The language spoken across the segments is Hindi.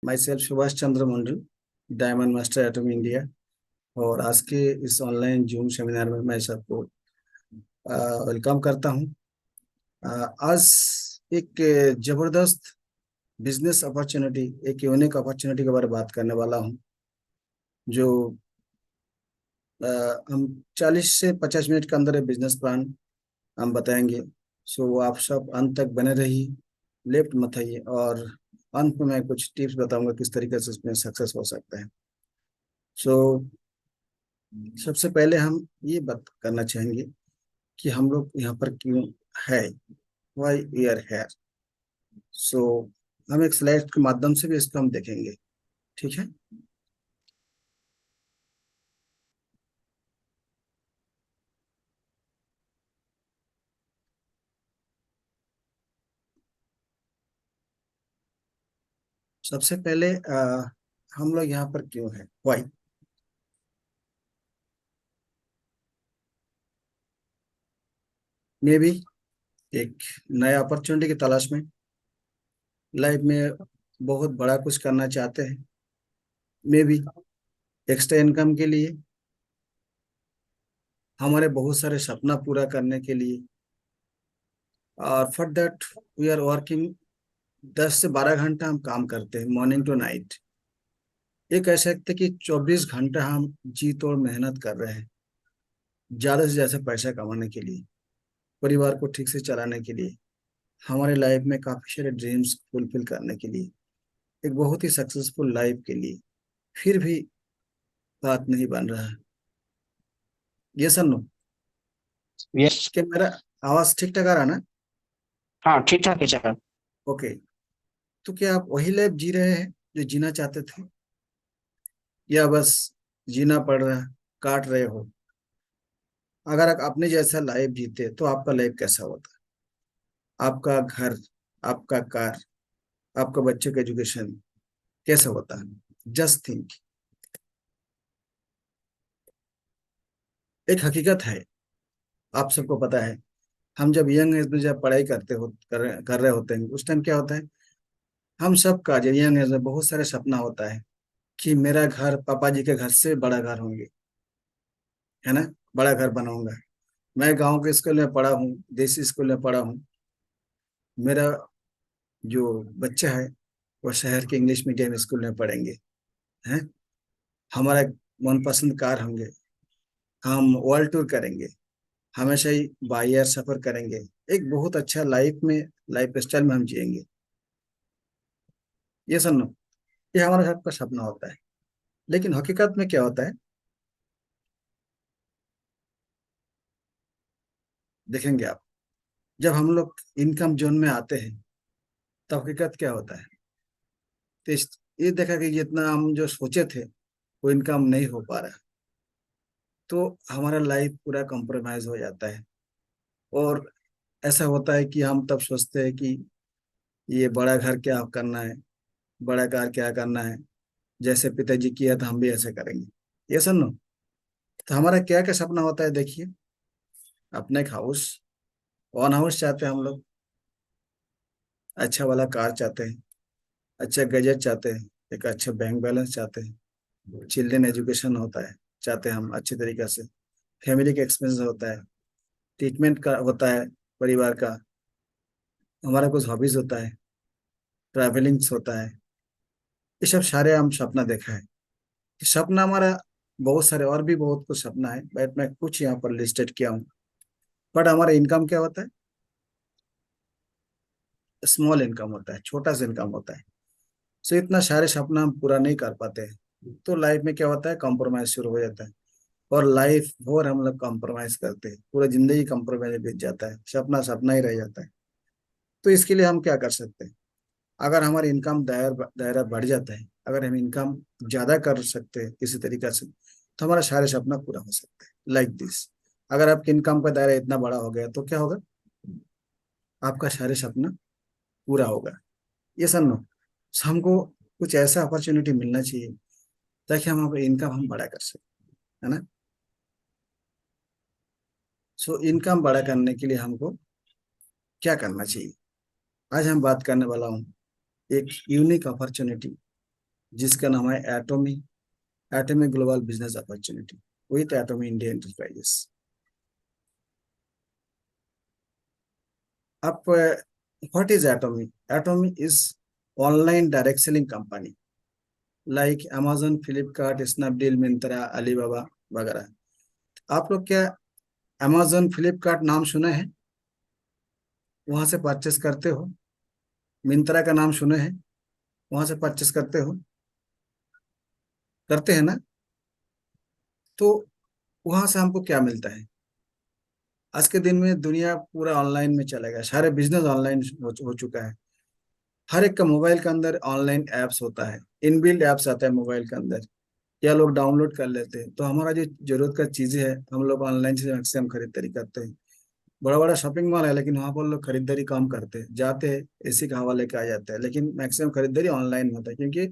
My self Subhash Chandra Mandal, diamond master atom India. और आज के इस ऑनलाइन जूम सेमिनार में मैं सबको वेलकम करता हूं। आज एक जबरदस्त बिजनेस अपॉर्चुनिटी, एक यूनिक अपॉर्चुनिटी के बारे में बात करने वाला हूं, जो हम 40 से 50 मिनट के अंदर बिजनेस प्लान हम बताएंगे। सो आप सब अंत तक बने रहिए, लेफ्ट मत आइए। और अंत में मैं कुछ टिप्स बताऊंगा किस तरीके से इसमें सक्सेस हो सकता है। सो सबसे पहले हम ये बात करना चाहेंगे कि हम लोग यहाँ पर क्यों है, वाई वी आर हेयर। सो हम एक स्लाइड के माध्यम से भी इसको हम देखेंगे, ठीक है। सबसे पहले हम लोग यहाँ पर क्यों है, वाई। मे भी एक नया अपॉर्चुनिटी की तलाश में, लाइफ में बहुत बड़ा कुछ करना चाहते हैं, मे भी एक्स्ट्रा इनकम के लिए, हमारे बहुत सारे सपना पूरा करने के लिए। और for that we are working. 10 से 12 घंटा हम काम करते हैं, मॉर्निंग टू नाइट। ये कह सकते कि 24 घंटा हम जी तोड़ मेहनत कर रहे हैं, ज्यादा से ज्यादा पैसा कमाने के लिए, परिवार को ठीक से चलाने के लिए, हमारे लाइफ में काफी सारे ड्रीम्स फुलफिल करने के लिए, एक बहुत ही सक्सेसफुल लाइफ के लिए। फिर भी बात नहीं बन रहा है। ये सर नो, यस। क्या मेरा आवाज ठीक ठाक आ रहा ना? हाँ, ठीक ठाक है सर। ओके। तो क्या आप वही लाइफ जी रहे हैं जो जीना चाहते थे, या बस जीना पड़ रहा है, काट रहे हो? अगर आप अपने जैसा लाइफ जीते तो आपका लाइफ कैसा होता? आपका घर, आपका कार, आपका बच्चे का एजुकेशन कैसा होता है? Just think. एक हकीकत है, आप सबको पता है। हम जब यंग एज में जब पढ़ाई कर रहे होते हैं, उस टाइम क्या होता है, हम सब का जब यंग एज में बहुत सारे सपना होता है कि मेरा घर पापा जी के घर से बड़ा घर होंगे, है ना, बड़ा घर बनाऊंगा। मैं गांव के स्कूल में पढ़ा हूँ, देसी स्कूल में पढ़ा हूँ। मेरा जो बच्चा है वो शहर के इंग्लिश मीडियम स्कूल में पढ़ेंगे, हैं। हमारा मनपसंद कार होंगे, हम वर्ल्ड टूर करेंगे, हमेशा ही बाई एयर सफर करेंगे। एक बहुत अच्छा लाइफ में, लाइफ स्टाइल में हम जिएंगे। ये सुनो, ये हमारा सबका सपना होता है। लेकिन हकीकत में क्या होता है, देखेंगे आप, जब हम लोग इनकम जोन में आते हैं तो हकीकत क्या होता है। तो ये देखा कि जितना हम जो सोचे थे वो इनकम नहीं हो पा रहा, तो हमारा लाइफ पूरा कॉम्प्रोमाइज हो जाता है। और ऐसा होता है कि हम तब सोचते हैं कि ये बड़ा घर क्या करना है, बड़ा कार क्या करना है, जैसे पिताजी किया था हम भी ऐसे करेंगे। ये सुनो, तो हमारा क्या क्या सपना होता है, देखिए। अपने एक हाउस, ओन हाउस चाहते हैं हम लोग, अच्छा वाला कार चाहते हैं, अच्छा गैजेट चाहते हैं, एक अच्छा बैंक बैलेंस चाहते हैं, चिल्ड्रन एजुकेशन होता है चाहते हैं हम अच्छे तरीके से, फैमिली का एक्सपेंस होता है, ट्रीटमेंट का होता है परिवार का, हमारा कुछ हॉबीज होता है, ट्रैवलिंग्स होता है। ये सब सारे हम सपना देखा है। सपना हमारा बहुत सारे और भी बहुत कुछ सपना है, बट मैं कुछ यहाँ पर लिस्टेड किया हूँ। बट हमारा इनकम क्या होता है, स्मॉल इनकम होता है, छोटा सा इनकम होता है। सो इतना सारे सपना हम पूरा नहीं कर पाते हैं, तो लाइफ में क्या होता है, कॉम्प्रोमाइज शुरू हो जाता है। और लाइफ और हम लोग कॉम्प्रोमाइज करते हैं, पूरा जिंदगी कॉम्प्रोमाइज में बीत जाता है, सपना सपना ही रह जाता है। तो इसके लिए हम क्या कर सकते हैं, अगर हमारी इनकम दायरा दायरा बढ़ जाता है, अगर हम इनकम ज्यादा कर सकते हैं किसी तरीके से, तो हमारा सारे सपना पूरा हो सकता है। लाइक दिस, अगर आपकी इनकम का दायरा इतना बड़ा हो गया तो क्या होगा, आपका सारे सपना पूरा होगा। ये समझो, हमको कुछ ऐसा अपॉर्चुनिटी मिलना चाहिए ताकि हम अपनी इनकम हम बड़ा कर सकें, है ना। सो इनकम बड़ा करने के लिए हमको क्या करना चाहिए, आज हम बात करने वाला हूँ एक यूनिक अपॉर्चुनिटी, जिसका नाम है Atomy, Atomy global business opportunity with Atomy India enterprises. अब what is Atomy? Atomy is online direct selling company like Amazon, Flipkart, Snapdeal, Myntra, Alibaba वगैरह। आप लोग क्या अमेजन, फ्लिपकार्ट नाम सुने हैं? वहां से परचेस करते हो? मिंत्रा का नाम सुने हैं? वहां से परचेस करते हो? करते हैं ना? तो वहां से हमको क्या मिलता है? आज के दिन में दुनिया पूरा ऑनलाइन में चला गया, सारे बिजनेस ऑनलाइन हो चुका है। हर एक का मोबाइल के अंदर ऑनलाइन एप्स होता है, इनबिल्ट एप्स आता है मोबाइल के अंदर, या लोग डाउनलोड कर लेते हैं। तो हमारा जो जरूरत का चीजें है हम लोग ऑनलाइन से मैक्सिमम खरीदारी करते हैं। बड़ा बड़ा शॉपिंग मॉल है लेकिन वहाँ पर लोग खरीदारी कम करते हैं, जाते हैं एसी का हवा लेके आ जाते हैं, लेकिन मैक्सिमम खरीदारी ऑनलाइन में होता है क्योंकि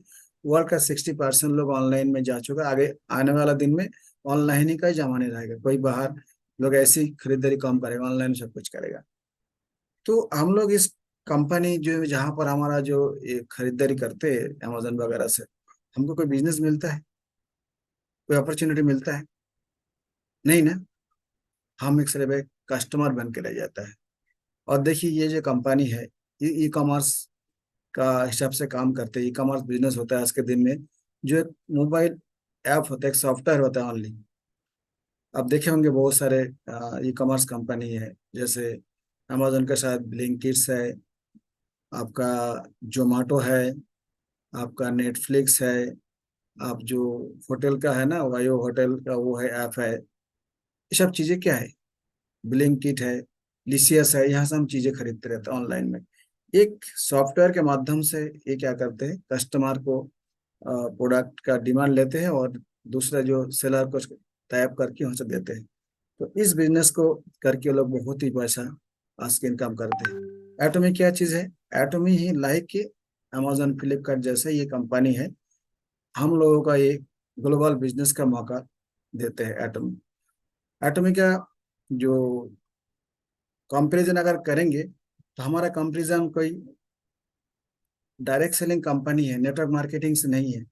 वर्ल्ड का 60% लोग ऑनलाइन में जा चुका है। आगे आने वाला दिन में ऑनलाइन ही का ही जमाने रहेगा, कोई बाहर लोग ऐसी खरीदारी कम करेगा, ऑनलाइन सब कुछ करेगा। तो हम लोग इस कंपनी जो जहाँ पर हमारा जो ये खरीदारी करते हैं अमेजन वगैरह से, हमको कोई बिजनेस मिलता है, कोई अपॉर्चुनिटी मिलता है? नहीं ना। हम एक सिर्फ एक कस्टमर बन के रह जाता है। और देखिए ये जो कंपनी है, ये ई कॉमर्स का हिसाब से काम करते हैं। ई कॉमर्स बिजनेस होता है आज के दिन में, जो एक मोबाइल ऐप होता है, एक सॉफ्टवेयर होता है ऑनली। आप देखे होंगे बहुत सारे ई कॉमर्स कंपनी है, जैसे अमेजोन के साथ ब्लिंकिट्स है, आपका जोमेटो है, आपका नेटफ्लिक्स है, आप जो होटल का है ना, वायो होटल का वो है ऐप है। ये सब चीजें क्या है? ब्लिंकिट है, लिसियस है, यहाँ से हम चीजें खरीदते रहते हैं ऑनलाइन में। एक सॉफ्टवेयर के माध्यम से ये क्या करते हैं, कस्टमर को प्रोडक्ट का डिमांड लेते हैं और दूसरा जो सेलर को टाइप करके वहाँ से देते हैं। तो इस बिजनेस को करके लोग बहुत ही पैसा आज के इनकम करते हैं। एटोमी क्या चीज है? एटोमी ही लाइक के अमेजोन, फ्लिपकार्ट जैसे ये कंपनी है, हम लोगों का ये ग्लोबल बिजनेस का मौका देते हैं एटोमी। एटोमी का जो कंपेरिजन अगर करेंगे तो हमारा कंपेरिजन कोई डायरेक्ट सेलिंग कंपनी है, नेटवर्क मार्केटिंग से नहीं है।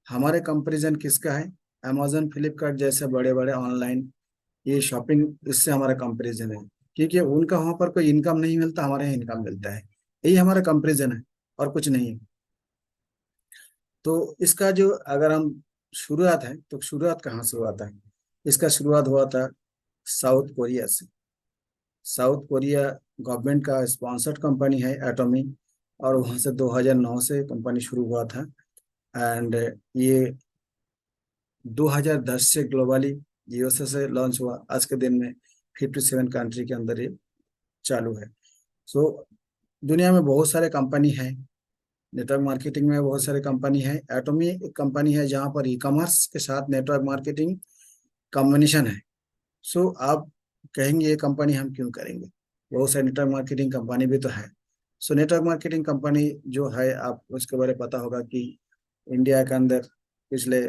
हमारे कंपेरिजन किसका है? अमेजोन, फ्लिपकार्ट जैसे बड़े बड़े ऑनलाइन ये शॉपिंग, इससे हमारा कंपेरिजन है। क्योंकि उनका वहां पर कोई इनकम नहीं मिलता, हमारे यहाँ इनकम मिलता है। यही हमारा कंपेरिजन है और कुछ नहीं है। तो इसका जो अगर हम शुरुआत है तो शुरुआत कहाँ से हुआ था? इसका शुरुआत हुआ था साउथ कोरिया से। साउथ कोरिया गवर्नमेंट का स्पॉन्सर्ड कंपनी है एटोमी, और वहाँ से 2009 से कंपनी शुरू हुआ था। एंड ये 2010 से ग्लोबली यूएसए से लॉन्च हुआ। आज के दिन में 57 कंट्री के अंदर ये चालू है। सो दुनिया में बहुत सारे कंपनी है, नेटवर्क मार्केटिंग में बहुत सारे कंपनी है। एटोमी एक कंपनी है जहाँ पर ई कॉमर्स के साथ नेटवर्क मार्केटिंग कॉम्बिनेशन है। सो आप कहेंगे ये कंपनी हम क्यों करेंगे, बहुत सारी नेटवर्क मार्केटिंग कंपनी भी तो है। सो नेटवर्क मार्केटिंग कंपनी जो है, आप उसके बारे में पता होगा कि इंडिया के अंदर पिछले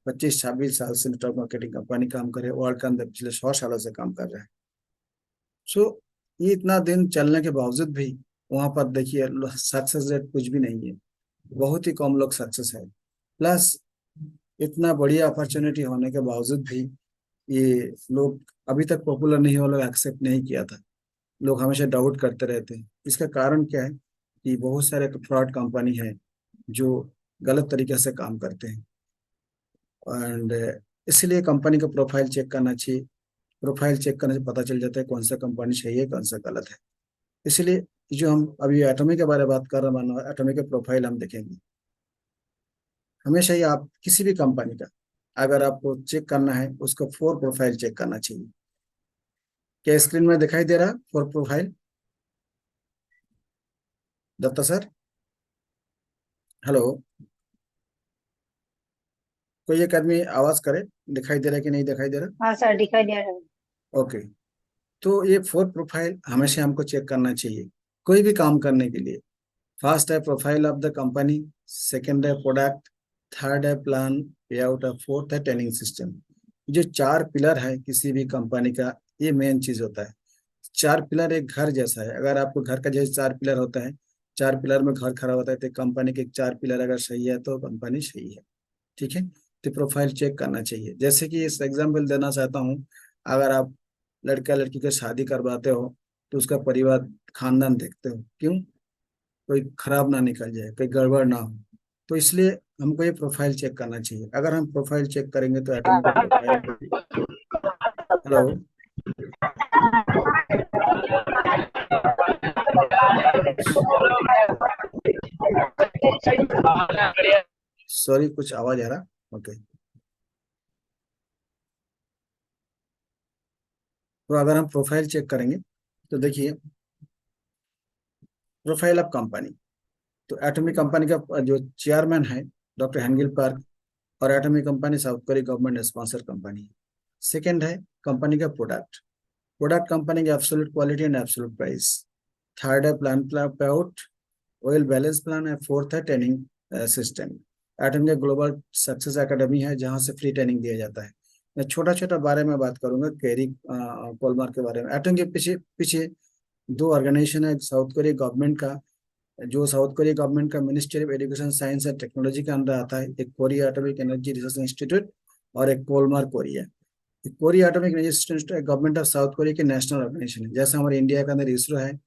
25-26 साल से नेटवर्क मार्केटिंग कंपनी काम करे, वर्ल्ड के अंदर पिछले 100 सालों से काम कर रहा है। सो ये इतना दिन चलने के बावजूद भी वहां पर देखिए सक्सेस रेट कुछ भी नहीं है, बहुत ही कम लोग सक्सेस है। प्लस इतना बढ़िया अपॉर्चुनिटी होने के बावजूद भी ये लोग अभी तक पॉपुलर नहीं हो, लोग एक्सेप्ट नहीं किया था। लोग हमेशा डाउट करते रहते हैं। इसका कारण क्या है कि बहुत सारे फ्रॉड कंपनी है जो गलत तरीके से काम करते हैं। एंड इसलिए कंपनी का प्रोफाइल चेक करना चाहिए। प्रोफाइल चेक करने से पता चल जाता है कौन सा कंपनी सही है, कौन सा गलत है। इसलिए जो हम अभी एटॉमिक के बारे में बात कर रहे हैं, मानो एटॉमिक के प्रोफाइल हम देखेंगे। हमेशा ही आप किसी भी कंपनी का अगर आपको चेक करना है, उसका 4 प्रोफाइल चेक करना चाहिए। क्या स्क्रीन में दिखाई दे रहा है 4 प्रोफाइल? Dutta sir, hello. कोई एक आदमी आवाज करे, दिखाई दे रहा है कि नहीं दिखाई दे रहा? हाँ सर, दिखाई दे रहा है। ओके। तो ये 4 प्रोफाइल हमेशा हमको चेक करना चाहिए कोई भी काम करने के लिए। फर्स्ट है profile of the company, second है प्रोडक्ट, थर्ड है प्लान पे आउट, और फोर्थ है ट्रेनिंग सिस्टम। जो 4 पिलर है किसी भी कंपनी का, ये मेन चीज होता है। 4 पिलर एक घर जैसा है। अगर आपको घर का जैसे 4 पिलर होता है, चार पिलर में घर खड़ा होता है, तो कंपनी के चार पिलर अगर सही है तो कंपनी सही है। ठीक है, तो प्रोफाइल चेक करना चाहिए। जैसे कि इस एग्जाम्पल देना चाहता हूँ, अगर आप लड़का लड़की की शादी करवाते हो तो उसका परिवार खानदान देखते हो, क्यों? कोई खराब ना निकल जाए, कोई गड़बड़ ना हो। तो इसलिए हमको ये प्रोफाइल चेक करना चाहिए। अगर हम प्रोफाइल चेक करेंगे तो ऑटोमेटिक प्रोफाइल। हेलो, सॉरी, कुछ आवाज आ रहा। ओके, तो अगर हम प्रोफाइल चेक करेंगे तो देखिए, प्रोफाइल ऑफ कंपनी। तो एटॉमिक कंपनी का जो चेयरमैन है डॉक्टर हेंगिल पार्क, और atomic company south Korea government sponsor company है। सेकंड है कंपनी का प्रोडक्ट, प्रोडक्ट कंपनी का absolute quality and absolute price. Third है प्लान पे आउट, ऑयल बैलेंस प्लान है। फोर्थ है ट्रेनिंग सिस्टम। एटम के ग्लोबल सक्सेस एकेडमी है जहाँ से फ्री ट्रेनिंग दिया जाता है। मैं छोटा छोटा बारे में बात करूंगा, कैरी कोलमार के बारे में। एटम के पीछे पीछे दो ऑर्गेनाइजेशन है साउथ कोरिया गवर्नमेंट का, जो साउथ कोरिया गवर्नमेंट का ministry of education science and technology के अंदर आता है। एक Korea atomic energy research institute और एक Kolmar Korea. Korea atomic energy institute government of South Korea की नेशनल ऑर्गेनाइजेशन है। जैसे हमारे इंडिया के अंदर इसरो है,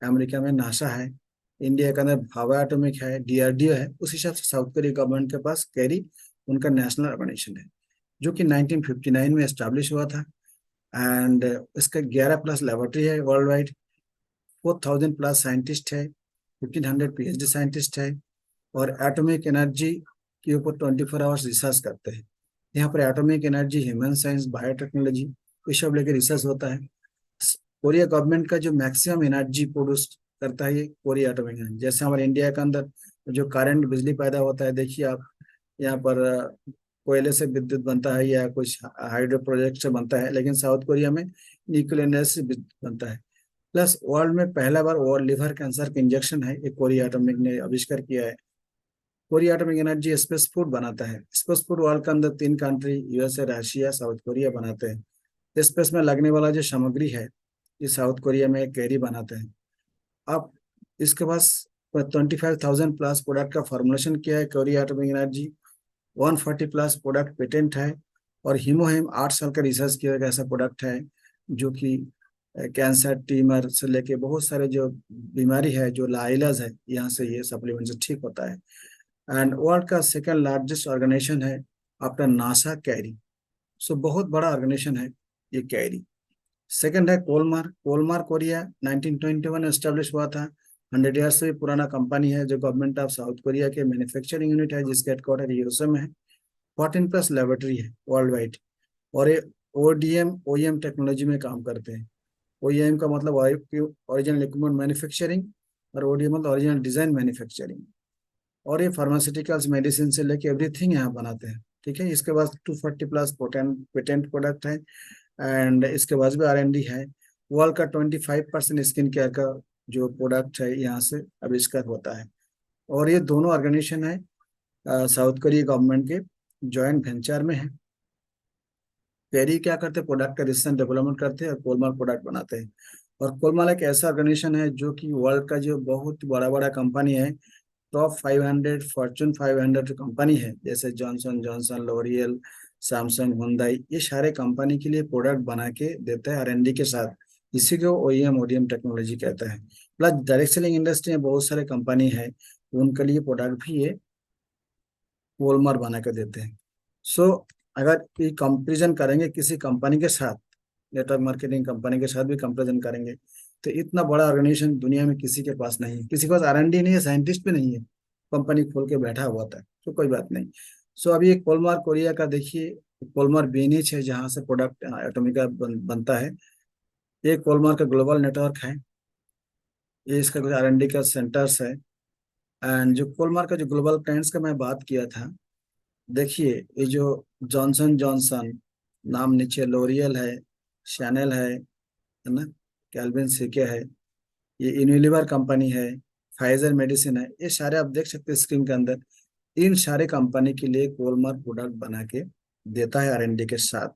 अमेरिका में नासा है, इंडिया के अंदर भाभा एटॉमिक है, डीआरडीओ है, उस हिसाब से साउथ कोरिया गवर्नमेंट के पास कैरी उनका नेशनल ऑर्गेनाइजेशन है, जो कि 1959 में एस्टैब्लिश हुआ था। एंड इसका 11 प्लस लेबोरेटरी है वर्ल्ड वाइड, 4000 प्लस साइंटिस्ट है, 1500 पीएचडी साइंटिस्ट है, और एटॉमिक एनर्जी के ऊपर 24 आवर्स रिसर्च करते हैं। यहाँ पर atomic energy, human science, biotechnology, ये सब लेके रिसर्च होता है। कोरिया गवर्नमेंट का जो मैक्सिमम एनर्जी प्रोड्यूस करता है ये कोरिया एटॉमिक एनर्जी। जैसे हमारे इंडिया के अंदर जो करंट बिजली पैदा होता है, देखिए आप यहाँ पर कोयले से विद्युत बनता है या कुछ हाइड्रो प्रोजेक्ट से बनता है, लेकिन साउथ कोरिया में न्यूक्लियर एनर्जी से विद्युत बनता है। प्लस वर्ल्ड में पहला बार वर्ल्ड लिवर कैंसर का इंजेक्शन है, ये कोरिया एटॉमिक ने आविष्कार किया है। Korea atomic energy space food बनाता है। स्पेस फूड वर्ल्ड के अंदर तीन country, USA, Russia, south Korea बनाते हैं। स्पेस में लगने वाला जो सामग्री है ये साउथ कोरिया में कैरी बनाते हैं। अब इसके पास 25,000 प्लस प्रोडक्ट का फॉर्मुलेशन किया है Korea atomic energy. 140 plus product patent है। और हीमोहेम 8 साल का रिसर्च किया गया ऐसा प्रोडक्ट है, जो कि कैंसर, ट्यूमर से लेके बहुत सारे जो बीमारी है, जो लाइलाज है, यहाँ से ये सप्लीमेंट से ठीक होता है। एंड वर्ल्ड का सेकंड लार्जेस्ट ऑर्गेनाइजेशन है आफ्टर नासा कैरी। सो बहुत बड़ा ऑर्गेनाइजेशन है ये कैरी। सेकंड है कोलमार। कोलमार कोरिया 1921 में एस्टेब्लिश हुआ था। 100 ईयर्स से भी पुराना कंपनी है, जो गवर्नमेंट ऑफ साउथ कोरिया के मैन्युफैक्चरिंग यूनिट है, जिसके हेडक्वार्टर यूएसए में है। 14 प्लस लेबोरेटरी है वर्ल्ड वाइड। और ये ओडीएम ओईएम टेक्नोलॉजी में काम करते हैं। ओईएम का मतलब ओरिजिनल इक्विपमेंट मैन्युफैक्चरिंग, और ओडीएम मतलब ओरिजिनल डिजाइन मैन्युफैक्चरिंग। और ये फार्मास्यूटिकल्स, मेडिसिन से लेके एवरीथिंग यहाँ बनाते हैं। ठीक है, इसके बाद 240 प्लस पेटेंट प्रोडक्ट है। एंड इसके बाद भी R&D है। वर्ल्ड का 25% स्किन केयर का जो प्रोडक्ट है यहाँ से आविष्कार होता है। और ये दोनों ऑर्गेनाइजेशन है साउथ कोरिया गवर्नमेंट के जॉइंट वेंचर में है। पेरी क्या करते हैं, प्रोडक्ट का रिसर्च डेवलपमेंट करते हैं और कोलमार प्रोडक्ट बनाते हैं। और कोलमार एक ऐसा ऑर्गेनाइजेशन है जो कि वर्ल्ड का जो बहुत बड़ा बड़ा कंपनी है, टॉप 500 फॉर्चून 500 कंपनी है, जैसे Johnson Johnson, L'Oreal, Samsung, Hyundai, ये सारे कंपनी के लिए प्रोडक्ट बना के देता है R&D के साथ। इसी को ओईएम ओडीएम टेक्नोलॉजी कहता है। प्लस डायरेक्ट सेलिंग इंडस्ट्री में बहुत सारे कंपनी है, उनके लिए प्रोडक्ट भी ये वॉलमार्ट बना के देते हैं। सो अगर ये कंपेरिजन करेंगे किसी कंपनी के साथ, नेटवर्क मार्केटिंग कंपनी के साथ भी कंपेरिजन करेंगे, तो इतना बड़ा ऑर्गेनाइजेशन दुनिया में किसी के पास नहीं है। किसी के पास R&D नहीं है, साइंटिस्ट भी नहीं है, कंपनी खोल के बैठा हुआ था। तो कोई बात नहीं। सो अभी एक कोलमार कोरिया का देखिए, कोलमार बीनिच है जहाँ से प्रोडक्ट एटॉमिक का बनता है। ये कोलमार का ग्लोबल नेटवर्क है, ये इसका कुछ R&D का सेंटर्स है। एंड जो कोलमार का जो ग्लोबल ट्रेंड्स का मैं बात किया था, देखिए ये जो जॉनसन जॉनसन नाम, नीचे लोरियल है, शैनल है ना, कैल्विन सीके है, ये यूनिलीवर कंपनी है, फाइजर मेडिसिन है, ये सारे आप देख सकते हैं स्क्रीन के अंदर। इन सारे कंपनी के लिए कोलमार प्रोडक्ट बना के देता है R&D के साथ।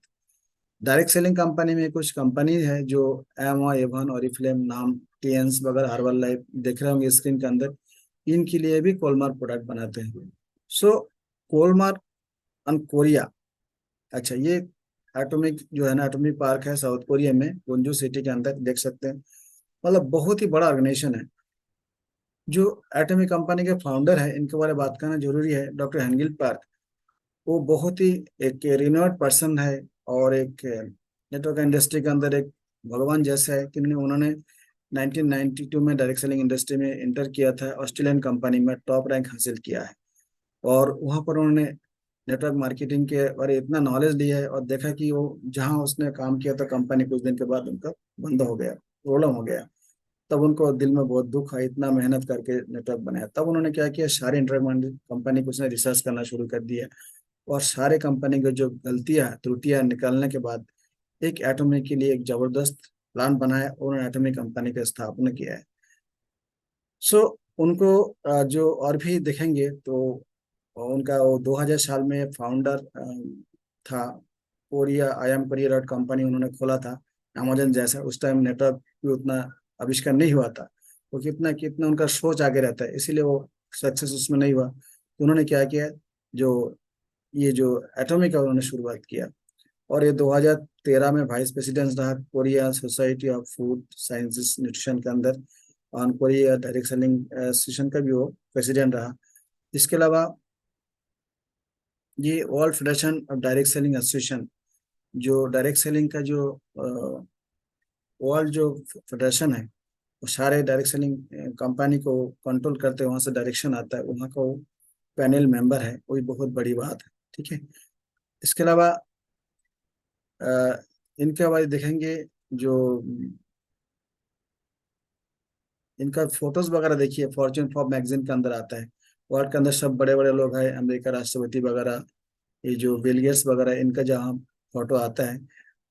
डायरेक्ट सेलिंग कंपनी में कुछ कंपनी है जो एम एवन और इफ्लेम नाम, टीएंस वगैरह, हर्बल लाइफ देख रहे होंगे स्क्रीन के अंदर, इनके लिए भी कोलमार्क प्रोडक्ट बनाते हैं। सो कोलमार्क एंड कोरिया, अच्छा ये एटॉमिक जो है ना, एटॉमिक पार्क है साउथ कोरिया में वोंजू सिटी के अंदर, देख सकते हैं। मतलब बहुत ही बड़ा ऑर्गेनाइजेशन है। जो एटॉमिक कंपनी के फाउंडर है, इनके बारे में बात करना जरूरी है, डॉक्टर हेनगिल पार्क। वो बहुत ही एक रिनोर्ड पर्सन है, और एक नेटवर्क इंडस्ट्री के अंदर एक भगवान जैसा है कि उन्होंने 1992 में डायरेक्ट सेलिंग इंडस्ट्री में इंटर किया था, ऑस्ट्रेलियन कंपनी में टॉप रैंक हासिल किया है। और वहाँ पर उन्होंने नेटवर्क मार्केटिंग के बारे इतना नॉलेज लिया है, और देखा कि वो जहाँ उसने काम किया था कंपनी, कुछ दिन के बाद उनका बंद हो गया, प्रॉब्लम हो गया। तब उनको दिल में बहुत दुख है, इतना मेहनत करके नेटवर्क बनाया। तब उन्होंने क्या किया, सारी इंटरनेट कंपनी को उसने रिसर्च करना शुरू कर दिया, और सारे कंपनी की जो गलतियां त्रुटियां निकालने के बाद एक एटॉमिक के लिए एक जबरदस्त प्लान बनाया, और उन्होंने एटॉमिक कंपनी का स्थापना किया है। सो उनको जो और भी देखेंगे तो उनका वो 2000 साल में फाउंडर था। Korea, I am Korea dot company उन्होंने खोला था, अमेजन जैसा। उस टाइम नेटवर्क भी उतना आविष्कार नहीं हुआ था। वो कितना कितना उनका सोच आगे रहता है, इसीलिए वो सक्सेस उसमें नहीं हुआ। तो उन्होंने क्या किया, जो ये जो एटॉमिक का उन्होंने शुरुआत किया। और ये 2013 में वाइस प्रेसिडेंट रहा Korea society of food sciences nutrition के अंदर, और कोरिया डायरेक्ट सेलिंग एसोसिएशन का भी वो प्रेसिडेंट रहा। इसके अलावा ये world federation of direct selling association, जो डायरेक्ट सेलिंग का जो वर्ल्ड जो फेडरेशन है, वो सारे डायरेक्ट सेलिंग कंपनी को कंट्रोल करते हैं, वहाँ से डायरेक्शन आता है, वहाँ का वो पैनल मेंबर है, वही बहुत बड़ी बात है। ठीक है। इसके अलावा इनके बारे देखेंगे, जो इनका फोटोज वगैरह देखिए, फॉर्च्यून फॉर मैगजीन के अंदर आता है। वर्ल्ड के अंदर सब बड़े बड़े लोग हैं, अमेरिका राष्ट्रपति वगैरह, ये जो बिल गेट्स वगैरह, इनका जहाँ फोटो आता है,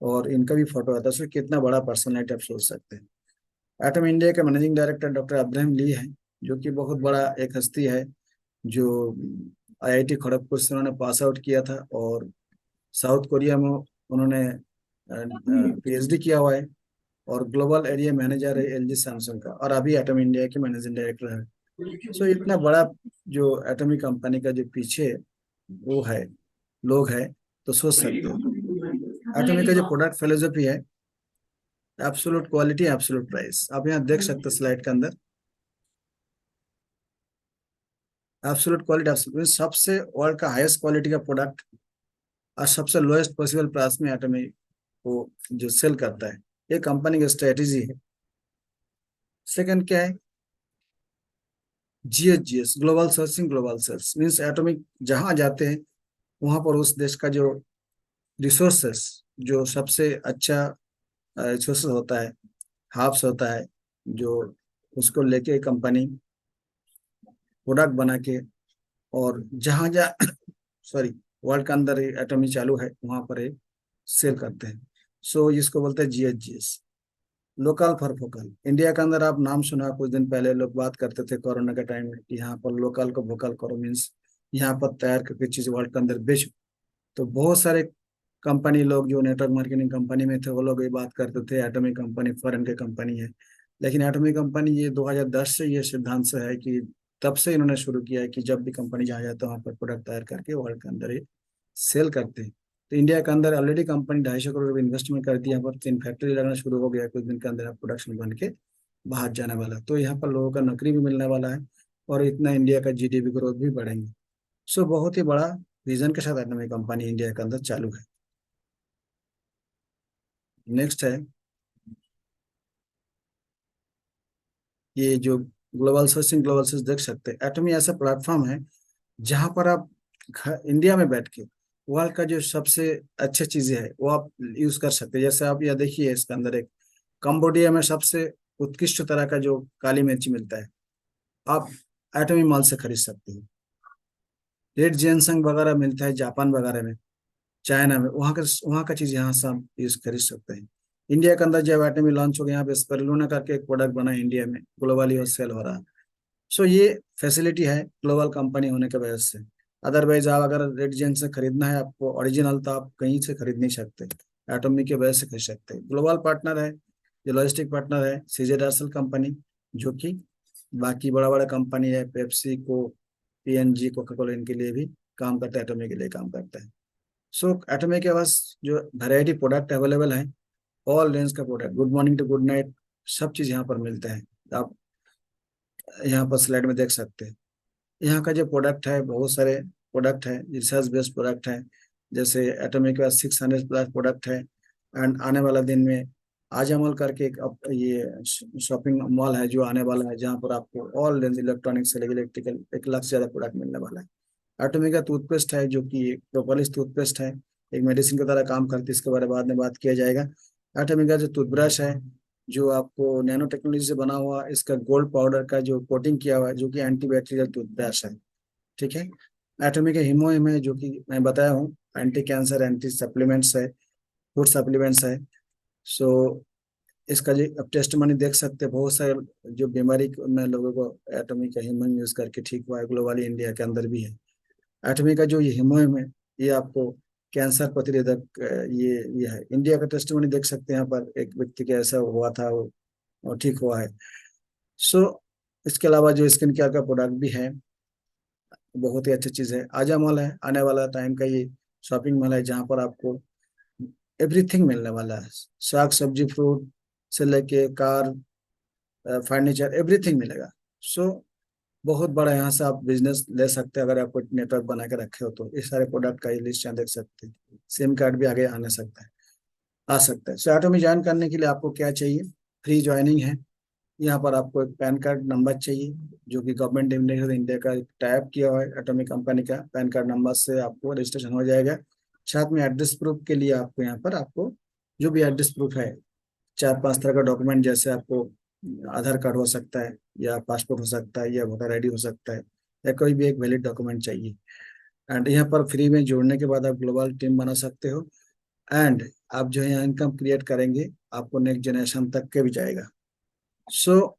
और इनका भी फोटो आता है, उसमें कितना बड़ा पर्सनैलिटी आप सोच सकते हैं। एटम इंडिया के मैनेजिंग डायरेक्टर डॉक्टर अब्राहम ली है, जो कि बहुत बड़ा एक हस्ती है, जो आईआईटी खड़गपुर से उन्होंने पास आउट किया था, और साउथ कोरिया में उन्होंने पीएचडी किया हुआ है, और ग्लोबल एरिया मैनेजर है एलजी सैमसंग का, और अभी एटम इंडिया के मैनेजिंग डायरेक्टर है। सो इतना बड़ा जो एटॉमिक कंपनी का जो पीछे वो है, लोग है, तो सोच सकते हो एटॉमिक का जो प्रोडक्ट फिलोसफी है, एब्सोल्यूट क्वालिटी एब्सोल्यूट प्राइस। आप यहाँ देख सकते हैं स्लाइड के अंदर, एब्सोल्यूट क्वालिटी एब्सोल्यूट सबसे वर्ल्ड का हाईएस्ट क्वालिटी का प्रोडक्ट, और सबसे लोएस्ट पॉसिबल प्राइस में एटॉमिक को जो सेल करता है, ये कंपनी की स्ट्रेटेजी है। सेकंड क्या है, GS global searching, global search means atomic जहां जाते हैं वहां पर उस देश का जो रिसोर्सेस, जो सबसे अच्छा रिसोर्सेस होता है, हाफ्स होता है, जो उसको लेके कंपनी प्रोडक्ट बना के, और जहां जहाँ सॉरी वर्ल्ड के अंदर एटॉमिक चालू है वहां पर सेल करते हैं। सो इसको बोलते हैं GS. Local for vocal, India के अंदर आप नाम सुना, कुछ दिन पहले लोग बात करते थे कोरोना के टाइम में कि यहाँ पर लोकल को वोकल करो, मीन्स यहाँ पर तैयार करके चीज वर्ल्ड के अंदर बेचो। तो बहुत सारे कंपनी लोग जो नेटवर्क मार्केटिंग कंपनी में थे, वो लोग ये बात करते थे एटॉमिक कंपनी फॉरेन की कंपनी है। लेकिन एटॉमिक कंपनी ये 2010 से ये सिद्धांत से है कि तब से इन्होंने शुरू किया है कि जब भी कंपनी जहाँ जाता है वहाँ पर प्रोडक्ट तैयार करके वर्ल्ड के अंदर ये सेल करते हैं। तो इंडिया के अंदर ऑलरेडी कंपनी 250 करोड़ इन्वेस्टमेंट कर दिया, यहाँ पर 3 फैक्ट्री लगना शुरू हो गया, कुछ दिन के अंदर प्रोडक्शन बन के बाहर जाने वाला, तो यहाँ पर लोगों का नौकरी भी मिलने वाला है, और इतना इंडिया का जीडीपी ग्रोथ भी बढ़ेंगे। सो बहुत ही बड़ा विजन के साथ एटॉमिक कंपनी इंडिया के अंदर चालू है। नेक्स्ट है ये जो ग्लोबल सोर्सिंग, ग्लोबल सोर्स देख सकते हैं, एटॉमी ऐसा प्लेटफॉर्म है जहां पर आप इंडिया में बैठ के वर्ल्ड का जो सबसे अच्छी चीजें है वो आप यूज कर सकते हैं। जैसे आप यह देखिए, इसके अंदर एक कंबोडिया में सबसे उत्कृष्ट तरह का जो काली मिर्च मिलता है, आप एटॉमी मॉल से खरीद सकते हैं। रेड जेनसंग वगैरह मिलता है जापान वगैरह में, चाइना में, वहाँ का चीज यहाँ से हम यूज खरीद सकते हैं। इंडिया के अंदर जब एटॉमी लॉन्च हो गया, यहाँ पे स्पेरुलिना करके एक प्रोडक्ट बना है इंडिया में, ग्लोबली वो सेल हो रहा है। सो ये फैसिलिटी है ग्लोबल कंपनी होने की वजह से। अदरवाइज आप अगर रेड जेन से खरीदना है आपको ओरिजिनल, तो आप कहीं से खरीद नहीं सकते। एटॉमिक के वजह से खरीद सकते हैं। ग्लोबल पार्टनर है, जो लॉजिस्टिक पार्टनर है सीजे डार्सल कंपनी, जो कि बाकी बड़ा बड़ा कंपनी है पेप्सी को, पीएनजी, कोका कोला, इनके लिए भी काम करता है, एटॉमिक के लिए काम करता है। सो एटॉमिक के पास जो वैरायटी प्रोडक्ट अवेलेबल है, ऑल रेंज का product, good morning to good night, सब चीज़ यहाँ पर मिलता है। आप यहाँ पर स्लाइड में देख सकते हैं। यहाँ का जो प्रोडक्ट है, बहुत सारे प्रोडक्ट है, रिसर्च बेस्ड प्रोडक्ट है। जैसे एटॉमिक के पास 600 प्लस प्रोडक्ट है। एंड आने वाला दिन में आजमल करके एक ये शॉपिंग मॉल है जो आने वाला है, जहाँ पर आपको ऑल रेंज इलेक्ट्रॉनिक से लेकर इलेक्ट्रिकल 1 लाख से ज़्यादा प्रोडक्ट मिलने वाला है। एटॉमिक का टूथपेस्ट है, जो कि एक प्रोपोलिस टूथपेस्ट है, एक मेडिसिन की तरह काम करती है, इसके बारे में बाद में बात किया जाएगा। एटॉमिक का जो टूथब्रश है, जो आपको नैनो टेक्नोलॉजी से बना हुआ, इसका गोल्ड पाउडर का जो कोटिंग किया हुआ है, जो कि एंटीबैक्टीरियल टूथब्रश है। ठीक है। एटॉमिक का हिमोहिम है, जो कि मैं बताया हूँ, एंटी कैंसर, एंटी सप्लीमेंट्स है, फूड सप्लीमेंट्स है। सो इसका जो अब टेस्ट मनी देख सकते हैं, बहुत सारे जो बीमारी में लोगों को एटॉमिक का हिमोहिम यूज करके ठीक हुआ है, ग्लोबली इंडिया के अंदर भी है। एटॉमिक का जो ये हिमोहिम है, ये आपको कैंसर प्रतिरोधक ये है। इंडिया का टेस्टिमोनी देख सकते हैं, यहाँ पर एक व्यक्ति का ऐसा हुआ था, वो ठीक हुआ है। सो इसके अलावा जो स्किन केयर का प्रोडक्ट भी है, बहुत ही अच्छी चीज़ है। आजा मॉल है, आने वाला टाइम का ये शॉपिंग मॉल है, जहाँ पर आपको एवरीथिंग मिलने वाला है, साग सब्जी फ्रूट से लेके कार, फर्नीचर, एवरीथिंग मिलेगा। सो बहुत बड़ा यहाँ से आप बिजनेस ले सकते हैं, अगर आपको नेटवर्क बना के रखे हो तो। इस सारे प्रोडक्ट का ये लिस्ट यहाँ देख सकते हैं। सिम कार्ड भी आगे आने सकता है, आ सकता है। सो ऑटो में ज्वाइन करने के लिए आपको क्या चाहिए? फ्री ज्वाइनिंग है। यहाँ पर आपको एक पैन कार्ड नंबर चाहिए, जो कि गवर्नमेंट ऑफ इंडिया का टाइप किया हुआ है, एटॉमिक कंपनी का पैन कार्ड नंबर से आपको रजिस्ट्रेशन हो जाएगा। साथ में एड्रेस प्रूफ के लिए आपको यहाँ पर आपको जो भी एड्रेस प्रूफ है, 4-5 तरह का डॉक्यूमेंट, जैसे आपको आधार कार्ड हो सकता है, या पासपोर्ट हो सकता है, या वोटर आईडी हो सकता है, या कोई भी एक वैलिड डॉक्यूमेंट चाहिए। एंड यहाँ पर फ्री में जोड़ने के बाद आप ग्लोबल टीम बना सकते हो। एंड आप जो है यहाँ इनकम क्रिएट करेंगे, आपको नेक्स्ट जनरेशन तक के भी जाएगा। सो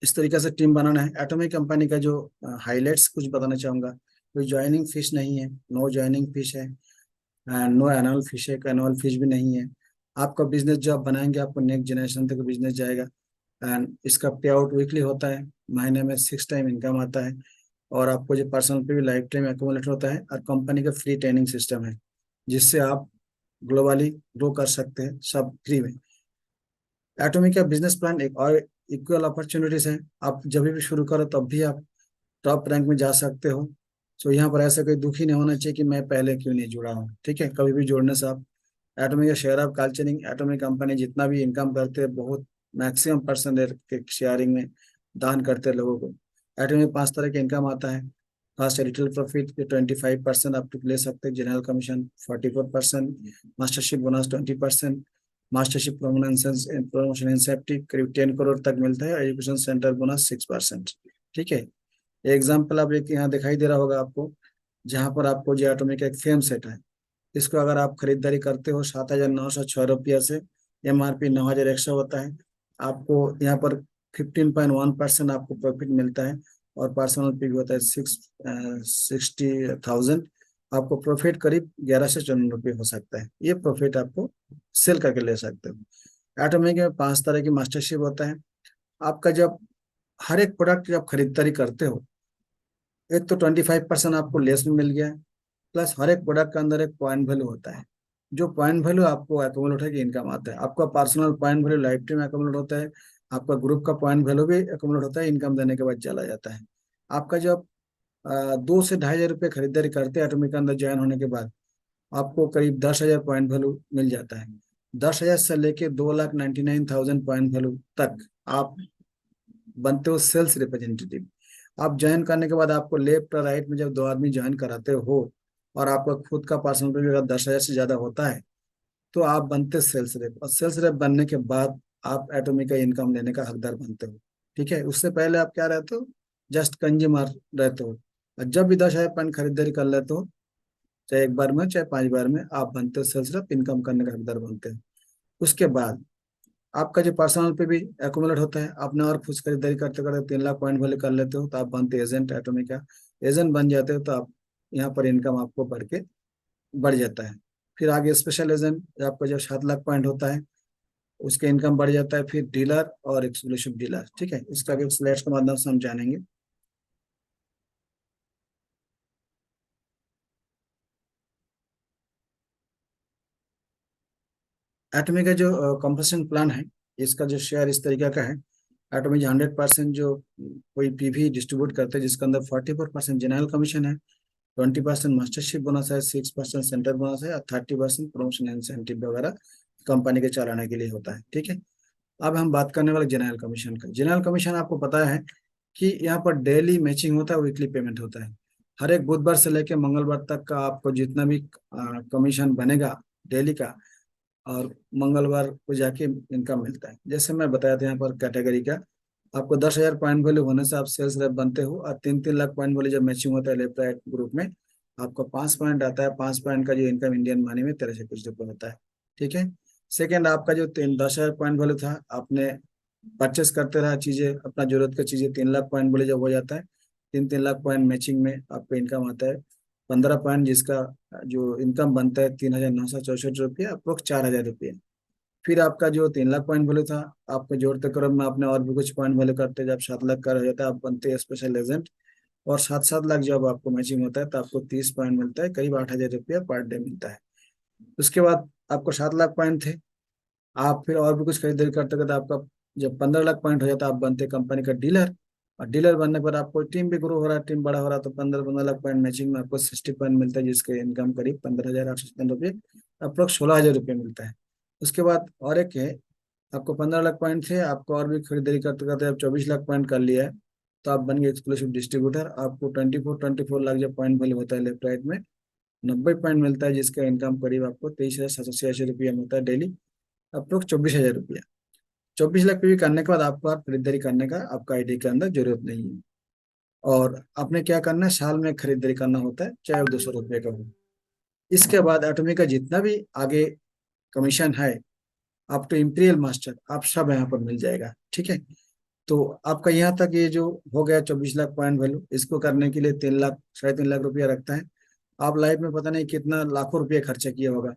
इस तरीके से टीम बनाना है। एटॉमिक कंपनी का जो हाईलाइट्स कुछ बताना चाहूंगा। कोई ज्वाइनिंग फीस नहीं है, नो ज्वाइनिंग फीस है, नो एनुअल फीस है, एनुअल फीस भी नहीं है। आपका बिजनेस जो आप बनाएंगे, आपको नेक्स्ट जनरेशन तक बिजनेस जाएगा। एंड इसका पे आउट वीकली होता है, महीने में 6 टाइम इनकम आता है। और आपको जो पर्सनल पे भी लाइफ टाइम एकोमोलेट होता है, और कंपनी का फ्री ट्रेनिंग सिस्टम है, जिससे आप ग्लोबली ग्रो कर सकते हैं, सब फ्री में। एटॉमिक का बिजनेस प्लान एक और इक्वल अपॉर्चुनिटीज है। आप जब भी शुरू करो तब भी आप टॉप रैंक में जा सकते हो। सो यहाँ पर ऐसा कोई दुख ही नहीं होना चाहिए कि मैं पहले क्यों नहीं जुड़ा हूँ। ठीक है, कभी भी जुड़ने से आप एटॉमिक का share of culturing, atomic company जितना भी इनकम करते हैं, बहुत मैक्सिमम परसेंट के शेयरिंग में दान करते हैं लोगों को। एटॉमिक में 5 तरह के इनकम आता है। फर्स्ट रिटेल प्रॉफिट 25% आप ले सकते हैं, general commission 44%, mastership bonus 20%, mastership promotion incentive करीब 10 करोड़ तक मिलता है, एजुकेशन सेंटर बोनस 6%। ठीक है। एग्जाम्पल आप एक यहाँ दिखाई दे रहा होगा आपको, जहाँ पर आपको जो एटॉमिक एक फेम सेट है, इसको अगर आप खरीदारी करते हो 7,906 रुपया से, एमआरपी 9,100 होता है, आपको यहाँ पर 15.1% आपको प्रॉफिट मिलता है। और पर्सनल पे भी होता है 60,000, आपको प्रॉफिट करीब 11 से 14 रुपये हो सकता है। ये प्रॉफिट आपको सेल करके ले सकते हो। एटॉमिक में 5 तरह की मास्टरशिप होता है। आपका जब हर एक प्रोडक्ट जब खरीदारी करते हो, एक तो 25% आपको लेस में मिल गया है, प्लस हर एक प्रोडक्ट के अंदर एक पॉइंट वैल्यू होता है। जो पॉइंट वैल्यू आपको एक्यूमुलेट होकर इनकम आता है। आपका personal point value life time accumulate होता है, आपका ग्रुप का पॉइंट वैल्यू भी एक्यूमुलेट होता है, इनकम देने के बाद चला जाता है। आपका जब 2 से 2,500 रुपये खरीदारी करते हैं एटॉमिक के अंदर ज्वाइन होने के बाद, आपको करीब 10,000 पॉइंट वैल्यू मिल जाता है। 10,000 से लेके 2,99,000 पॉइंट वैल्यू तक आप बनते हो सेल्स रिप्रेजेंटेटिव। आप ज्वाइन करने के बाद आपको लेफ्ट और राइट में जब 2 आदमी ज्वाइन कराते हो, और आपका खुद का पर्सनल पे अगर 10,000 से ज्यादा होता है, तो आप बनते सेल्स रेप। और सेल्स रेप बनने के बाद आप एटॉमिक का इनकम लेने का हकदार बनते हो। ठीक है। उससे पहले आप क्या रहते हो? जस्ट कंज्यूमर रहते हो। और जब भी 10,000 पॉइंट खरीदारी कर लेते हो, चाहे एक बार में चाहे 5 बार में, आप बनते हो सेल्स रेप, इनकम करने का हकदार बनते हो। उसके बाद आपका जो पर्सनल पे भी एकुमुलेट होता है, आपने और कुछ खरीदारी करते करते 3 लाख पॉइंट वाले कर लेते हो, तो आप बनते एजेंट एटॉमिक का। एजेंट बन जाते हो तो आप यहाँ पर इनकम आपको बढ़ जाता है। फिर आगे स्पेशल एजेंट आपका जब 7 लाख पॉइंट होता है उसके इनकम बढ़ जाता है। फिर डीलर और एक्सक्लूसिव डीलर, ठीक है, इसका भी स्लाइड्स के माध्यम से हम जानेंगे। एटमी का जो कंपनसेशन प्लान है, इसका जो शेयर इस तरीके का है। एटमी जो 100% जो कोई पीवी डिस्ट्रीब्यूट करते हैं जिसके अंदर 44% जनरल कमीशन है, 20% मास्टरशिप बोनस है, 6% सेंटर बोनस है और 30% प्रमोशन इंसेंटिव वगैरह कंपनी के चलाने के लिए होता है, ठीक है। अब हम बात करने वाले जनरल कमीशन का। जनरल कमीशन आपको पता है कि यहाँ पर डेली मैचिंग होता है, वीकली पेमेंट होता है। हर एक बुधवार से लेकर मंगलवार तक का आपको जितना भी कमीशन बनेगा डेली का, और मंगलवार को जाके इनकम मिलता है। जैसे मैं बताया था यहाँ पर कैटेगरी का, आपको 10,000 पॉइंट वैल्यू होने से आप सेल्स रेप बनते हो, और 3-3 लाख पॉइंट वैल्यू जब मैचिंग होता है लेफ्ट राइट ग्रुप में, आपको 5 पॉइंट आता है। 5 पॉइंट का जो इनकम इंडियन मनी में 13 से कुछ रुपये होता है, ठीक है। सेकेंड, आपका जो 10,000 पॉइंट वैल्यू था, आपने परचेस करते रहा चीजें, अपना जरूरत की चीजें, 3 लाख पॉइंट वैल्यू जब हो जाता है, 3-3 लाख पॉइंट मैचिंग में आपको इनकम आता है 15 पॉइंट, जिसका जो इनकम बनता है 3,964 रुपये, अप्रोक्स 4,000 रुपये। फिर आपका जो 3 लाख पॉइंट वैल्यू था, आपको जोड़ते क्रम में आपने और भी कुछ पॉइंट वैल्यू करते, जब 7 लाख का हो जाता है आप बनते हैं स्पेशल एजेंट, और 7-7 लाख जब आपको मैचिंग होता है तो आपको 30 पॉइंट मिलता है, करीब 8,000 रुपया पर डे मिलता है। उसके बाद आपको 7 लाख पॉइंट थे, आप फिर और भी कुछ खरीदारी करते करते आपका जब 15 लाख पॉइंट हो जाता है, आप बनते कंपनी का डीलर। और डीलर बनने पर आपको टीम भी ग्रो हो रहा है, टीम बड़ा हो रहा है, तो 15-15 लाख पॉइंट मैचिंग में आपको 60 पॉइंट मिलता है, जिसके इनकम करीब 15,857 रुपये, अप्रोक्स 16,000 रुपये मिलता है। उसके बाद और एक है, आपको 15 लाख पॉइंट थे, आपको और भी खरीदारी करते करते आप 24 लाख पॉइंट कर लिया है, तो आप बन गए एक्सक्लूसिव डिस्ट्रीब्यूटर। आपको 24 लाख जब पॉइंट वैल्यू होता है लेफ्ट राइट में, 90 पॉइंट मिलता है, जिसका इनकम करीब आपको 23,786 रुपया मिलता है डेली, अप्रोक्स 24,000 रुपया। 24 लाख पीवी करने के बाद आपको आप खरीदारी करने का आपका आईडी के अंदर जरूरत नहीं है। और आपने क्या करना है, साल में खरीदारी करना होता है, चाहे वो 200 रुपये का हो। इसके बाद एटॉमिक का जितना भी आगे कमीशन है, आप तो इम्पीरियल मास्टर आप सब यहाँ पर मिल जाएगा, ठीक है। तो आपका यहाँ तक ये जो हो गया 24 लाख पॉइंट वैल्यू, इसको करने के लिए 3 लाख 3.5 लाख रुपया रखता है। आप लाइफ में पता नहीं कितना लाखों रुपये खर्चा किया होगा,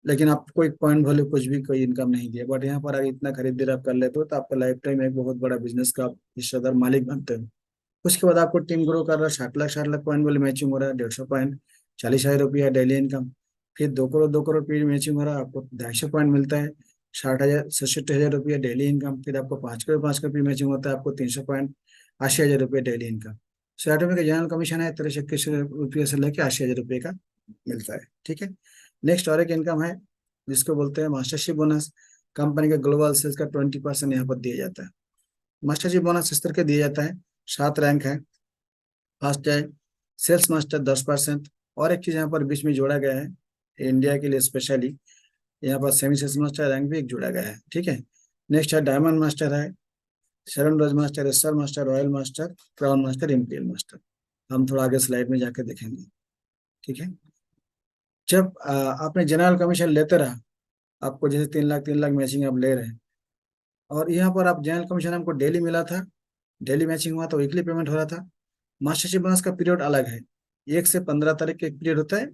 लेकिन आपको कोई पॉइंट वैल्यू कुछ भी कोई इनकम नहीं दिया, बट यहाँ पर अगर इतना खरीदारी आप कर लेते हो तो आपका लाइफ टाइम एक बहुत बड़ा बिजनेस का आप हिस्सेदार मालिक बनते हो। उसके बाद आपको टीम ग्रो कर रहा है, 60 लाख पॉइंट वाली मैचिंग हो रहा है, 150 पॉइंट, 40,000 रुपया डेली इनकम। फिर 2 करोड़ पी मैचिंग हो रहा है, आपको 250 पॉइंट मिलता है, 60,000 67,000 रुपया डेली इनकम। फिर आपको 5 करोड़ पी मैचिंग होता है, आपको 300 पॉइंट, 80,000 रुपया डेली इनकम। सो ऑटोमेटिक का जनरल कमीशन है 13,000 से लेकर 80,000 रुपये का मिलता है, ठीक है। नेक्स्ट और एक इनकम है जिसको बोलते हैं मास्टरशिप बोनस। कंपनी के ग्लोबल सेल्स का 20% यहाँ पर दिया जाता है। मास्टरशिप बोनस इस तरह के दिया जाता है, 7 रैंक है। फर्स्ट है सेल्स मास्टर 10%। और एक चीज यहाँ पर बीच में जोड़ा गया है इंडिया के लिए स्पेशली, यहाँ पर सेमी सेल्स मास्टर रैंक भी एक जोड़ा गया है, ठीक है। नेक्स्ट है डायमंड मास्टर है, Sharon rose master, star master, royal master, crown master, imperial master. हम थोड़ा आगे स्लाइड में जाके देखेंगे, ठीक है। जब आपने जनरल कमीशन लेते रहा, आपको जैसे 3 लाख मैचिंग आप ले रहे हैं, और यहाँ पर आप जनरल कमीशन हमको डेली मिला था, डेली मैचिंग हुआ तो वीकली पेमेंट हो रहा था। मास्टरशिप बोनस का पीरियड अलग है, 1 से 15 तारीख का एक पीरियड होता है,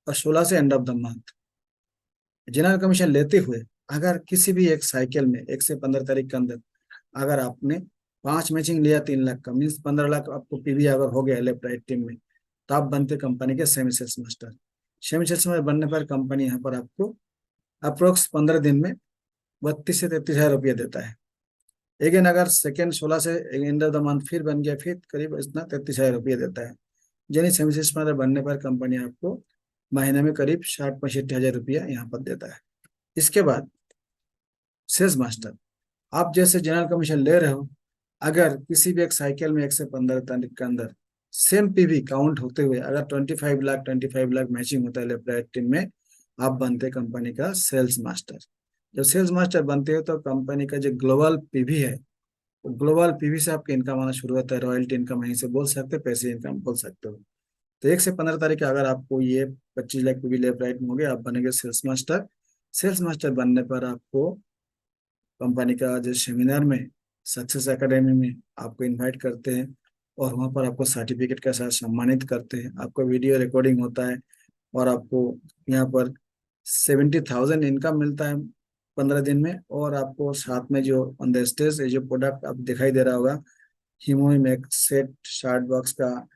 और 16 से end of the month. General commission लेते हुए अगर किसी भी एक साइकिल में 1 से 15 तारीख के अंदर अगर आपने 5 मैचिंग लिया 3 लाख का, मीन्स 15 लाख आपको पीवी अगर हो गया लेफ्ट राइट टीम में, तो आप बनते कंपनी के semi sales master. Semi sales में बनने पर कंपनी यहाँ पर आपको अप्रोक्स 15 दिन में 32 से 33 हजार रुपये देता है। अगेन अगर सेकेंड 16 से एंड ऑफ द मंथ फिर बन गया, फिर करीब इतना 33 हजार रुपये देता है। यानी सेमी सेल्स मास्टर बनने पर कंपनी आपको महीने में करीब 60-65 हजार रुपया यहाँ पर देता है। इसके बाद सेल्स मास्टर, आप जैसे जनरल कमीशन ले रहे हो, अगर किसी भी एक साइकिल में 1 से 15 तारीख के अंदर सेम पीवी काउंट होते हुए अगर 25 लाख मैचिंग होता है लेफ्ट राइट टीम में, आप बनते कंपनी का सेल्स मास्टर। जब सेल्स मास्टर बनते हो तो कंपनी का जो ग्लोबल पीवी है, वो ग्लोबल पीवी से आपका इनकम आना शुरू होता है, रॉयल्टी इनकम यहीं से बोल सकते हो, पैसे इनकम बोल सकते हो। तो 1 से 15 तारीख का अगर आपको ये 25 लाख पीवी लेफ्ट राइट में हो गया, आप बनेंगे सेल्स मास्टर। सेल्स मास्टर बनने पर आपको कंपनी का जो सेमिनार में, सक्सेस एकेडमी में आपको इनवाइट करते हैं, और वहाँ पर आपको सर्टिफिकेट के साथ सम्मानित करते हैं, आपका वीडियो रिकॉर्डिंग होता है, और आपको यहाँ पर 70,000 इनकम मिलता है 15 दिन में। और आपको साथ में जो ऑन द स्टेज ये जो प्रोडक्ट आप दिखाई दे रहा होगा, हीमोहिम एक सेट 60 बॉक्स का,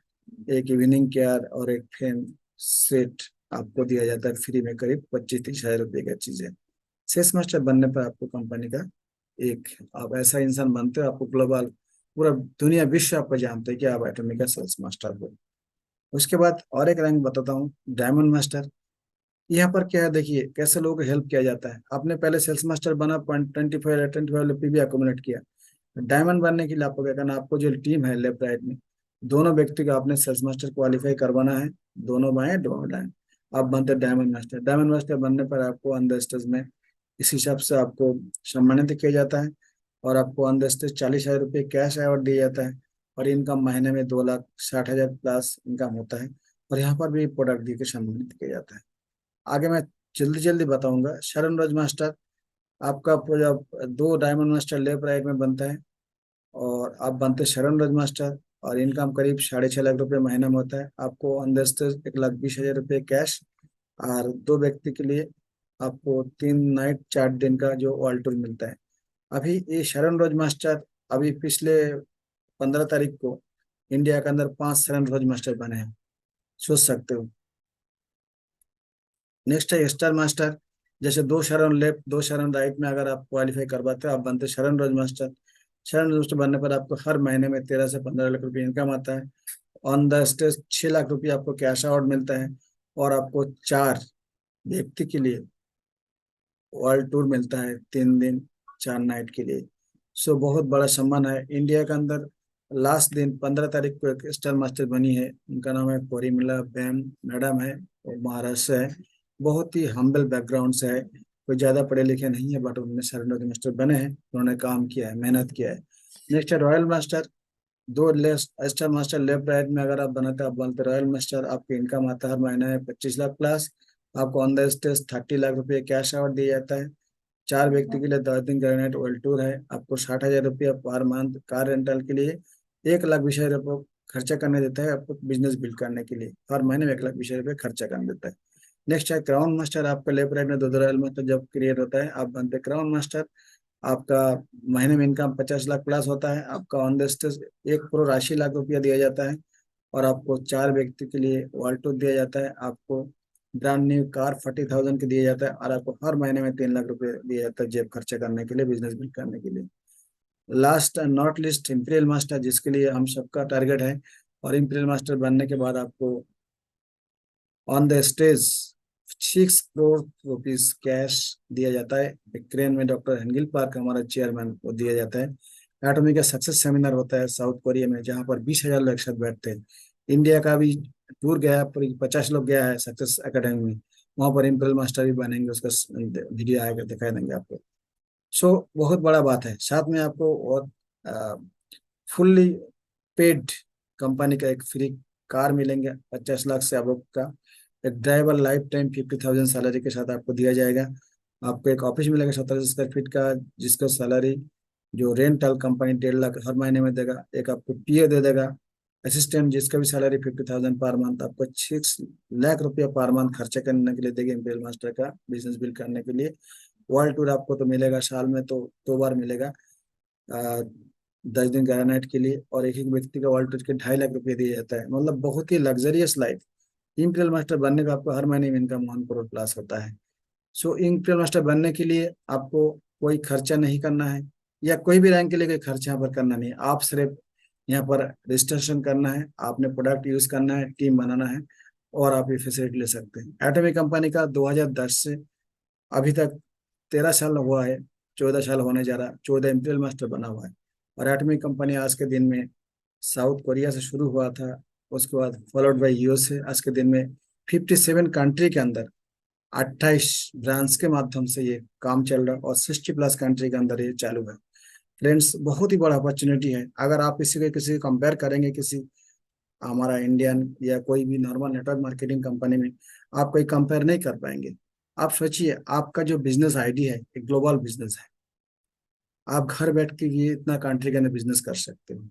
एक इवनिंग केयर और एक फैन सेट आपको दिया जाता है फ्री में, करीब 25-30 हजार रुपये का चीज है। सेल्स मास्टर बनने पर आपको कंपनी का एक, आप ऐसा इंसान बनते हो, आपको ग्लोबल पूरा दुनिया विश्व आपको जानते हैं कि आप एटॉमिक का सेल्स मास्टर हो। उसके बाद और एक रैंक बताता हूँ, डायमंड मास्टर। यहाँ पर क्या है, देखिए कैसे लोगों को हेल्प किया जाता है। आपने पहले सेल्स मास्टर बना, 25 पीवी अकोमुलेट किया। डायमंड बनने के लिए आपको क्या करना, आपको जो टीम है लेफ्ट राइट में, दोनों व्यक्ति को आपने सेल्स मास्टर क्वालिफाई करवाना है, दोनों बाएं दोनों दाएं। आप बनते डायमंड मास्टर। डायमंड मास्टर बनने पर आपको ऑन द स्टेज में इस हिसाब से आपको सम्मानित किया जाता है, और आपको ऑन द स्टेज 40 हजार रुपये कैश अवार्ड दिया जाता है। और इनकम महीने में 2,60,000 प्लस इनकम होता है। और यहाँ पर भी प्रोडक्ट दी के सम्मानित किया जाता है। आगे मैं जल्दी जल्दी बताऊंगा। शरण रोज मास्टर, आपका पूरा दो डायमंड मास्टर लेफ्ट राइट में बनता है, और आप बनते शरण रोज मास्टर। और इनकम करीब 6.5 लाख रुपए महीना में होता है। आपको ऑन द स्टेज 1,20,000 रुपये कैश, और दो व्यक्ति के लिए आपको 3 नाइट 4 दिन का जो वर्ल्ड टूर मिलता है। अभी ये शरण रोज मास्टर, अभी पिछले 15 तारीख को इंडिया के अंदर 5 शरण रोज मास्टर बने हैं, सोच सकते हो। नेक्स्ट है स्टार मास्टर। जैसे 2 शरण लेफ्ट 2 शरण राइट में अगर आप क्वालिफाई करवाते हो, आप बनते शरण रोज मास्टर। शरण रोज बनने पर आपको हर महीने में 13 से 15 लाख रुपए इनकम आता है। ऑन द स्टेज 6 लाख रुपये आपको कैश अवार्ड मिलता है। और आपको 4 व्यक्ति के लिए वर्ल्ड टूर मिलता है, 3 दिन 4 नाइट के लिए। सो बहुत बड़ा सम्मान है इंडिया के अंदर। लास्ट दिन 15 तारीख को एक स्टार मास्टर बनी है, उनका नाम है परिमला बैन मैडम है, वो महाराष्ट्र से है। बहुत ही हम्बल बैकग्राउंड से है, कोई ज्यादा पढ़े लिखे नहीं है, बट उन्होंने सरेंडर मास्टर बने हैं, उन्होंने काम किया है, मेहनत किया है। नेक्स्ट है रॉयल मास्टर। दो स्टार मास्टर लेफ्ट राइट में अगर आप बनाते आप बनते रॉयल मास्टर, आपकी इनकम आता है हर महीने 25 लाख प्लस। आपको ऑन द स्टेज 30 लाख रुपये कैश अवार्ड दिया जाता है। 4 व्यक्ति के लिए 10 दिन का नाइट वर्ल्ड टूर है। आपको 60 हजार रुपया पर मंथ कार रेंटल के लिए, 1,20,000 रुपये खर्चा करने देता है आपको बिजनेस बिल्ड करने के लिए, हर महीने में 1,20,000 रुपये खर्चा करने देता है। नेक्स्ट है क्राउन मास्टर। आपका लेफ्ट राइट में दो रॉयल मास्टर जब क्रिएट होता है, आप बनते क्राउन मास्टर। आपका महीने में इनकम 50 लाख प्लस होता है। आपका ऑन द स्टेज 1,80,00,000 रुपया दिया जाता है। और आपको 4 व्यक्ति के लिए वर्ल्ड टूर दिया जाता है। आपको ब्रांड न्यू कार 40,000 की दिया जाता है। और आपको हर महीने में 3 लाख रुपए दिया जाता है जेब खर्चा करने के लिए, बिजनेस बिल्ड करने के लिए। Last and not list imperial master, जिसके लिए हम सबका टारगेट है। और इंपीरियल मास्टर बनने के बाद आपको on the stage 6 crore rupees cash दिया जाता है। एक क्रेन में डॉक्टर हेंगिल पार्क हमारा चेयरमैन को दिया जाता है। एटॉमी का सक्सेस सेमिनार होता है साउथ कोरिया में, जहाँ पर 20,000 लोग एक साथ बैठते हैं। इंडिया का भी टूर गया है, पर 50 लोग गया है सक्सेस एकेडमी में, वहाँ पर इम्पीरियल मास्टर भी बनेंगे, उसका वीडियो आएगा, दिखाई देंगे आपको। सो बहुत बड़ा बात है। साथ में आपको और फुल्ली पेड कंपनी का एक फ्री कार मिलेंगे 50 लाख से अब का। एक ड्राइवर लाइफ टाइम 50,000 सैलरी के साथ आपको दिया जाएगा। आपको एक ऑफिस मिलेगा 17 स्क्वायर फीट का, जिसका सैलरी जो रेंटल कंपनी 1.5 लाख हर महीने में देगा। एक आपको पीए दे देगा, असिस्टेंट जिसका भी सैलरी 50,000 पर मंथ। आपको 6 लाख रुपया पर मंथ खर्चा करने के लिए देगा इम्पेरियल मास्टर का बिजनेस बिल्ड करने के लिए। वर्ल्ड टूर आपको तो मिलेगा, साल में तो 2 बार मिलेगा, 10 दिन का नाइट के लिए। और एक एक व्यक्ति का वर्ल्ड टूर के 2.5 लाख रुपये दिया जाता है। मतलब बहुत ही लग्जरियस लाइफ। इंपीरियल मास्टर बनने का आपको हर महीने में इनकम 1 करोड़ प्लस होता है। सो इंपीरियल मास्टर बनने के लिए आपको कोई खर्चा नहीं करना है, या कोई भी रैंक के लिए कोई खर्चा यहाँ पर करना नहीं है। आप सिर्फ यहाँ पर रजिस्ट्रेशन करना है, आपने प्रोडक्ट यूज करना है, टीम बनाना है, और आप ये फैसिलिटी ले सकते हैं। एटॉमिक कंपनी का 2010 से अभी तक 13 साल हुआ है, 14 साल होने जा रहा, 14 इंपीरियल मास्टर बना हुआ है। और एटॉमिक कंपनी आज के दिन में साउथ कोरिया से शुरू हुआ था, उसके बाद फॉलोड बाय यूएसए। आज के दिन में 57 कंट्री के अंदर 28 ब्रांच के माध्यम से ये काम चल रहा है, और 60+ कंट्री के अंदर ये चालू है। फ्रेंड्स, बहुत ही बड़ा अपॉर्चुनिटी है। अगर आप इसी के किसी कंपेयर करेंगे किसी हमारा इंडियन या कोई भी नॉर्मल नेटवर्क मार्केटिंग कंपनी में, आप कोई कंपेयर नहीं कर पाएंगे। आप सोचिए, आपका जो बिजनेस आईडी है एक ग्लोबल बिजनेस है। आप घर बैठ के ये इतना कंट्री के अंदर बिजनेस कर सकते हो।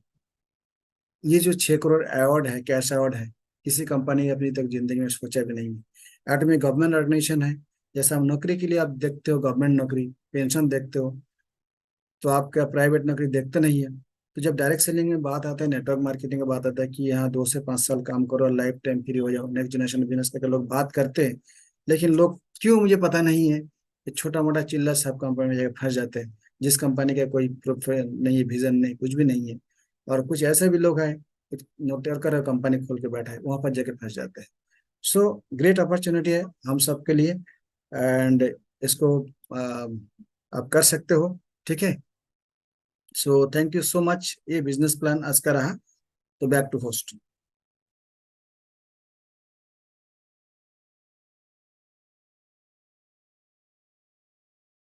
ये जो 6 करोड़ अवार्ड है, कैश अवार्ड है, किसी कंपनी ने अपनी तक जिंदगी में सोचा भी नहीं है। एटॉमिक गवर्नमेंट ऑर्गेनाइजेशन है, जैसे हम नौकरी के लिए आप देखते हो, गवर्नमेंट नौकरी, पेंशन देखते हो, तो आप क्या प्राइवेट नौकरी देखते नहीं है। तो जब डायरेक्ट सेलिंग में बात आता है, नेटवर्क मार्केटिंग में बात आता है कि यहाँ 2 से 5 साल काम करो और लाइफ टाइम फ्री हो जाओ, नेक्स्ट जनरेशन बिजनेस करके लोग बात करते हैं। लेकिन लोग क्यों, मुझे पता नहीं है, ये छोटा मोटा चिल्लर सब कंपनी में जाकर फंस जाते हैं, जिस कंपनी का कोई प्रोफाइल नहीं है, विजन नहीं, कुछ भी नहीं है। और कुछ ऐसे भी लोग हैं, नोटर कर कंपनी खोल के बैठा है, वहां पर जाके फंस जाते हैं। सो ग्रेट अपॉर्चुनिटी है हम सब के लिए, एंड इसको आप कर सकते हो। ठीक है। So thank you so much. ये बिजनेस प्लान आज का रहा। तो बैक टू होस्ट।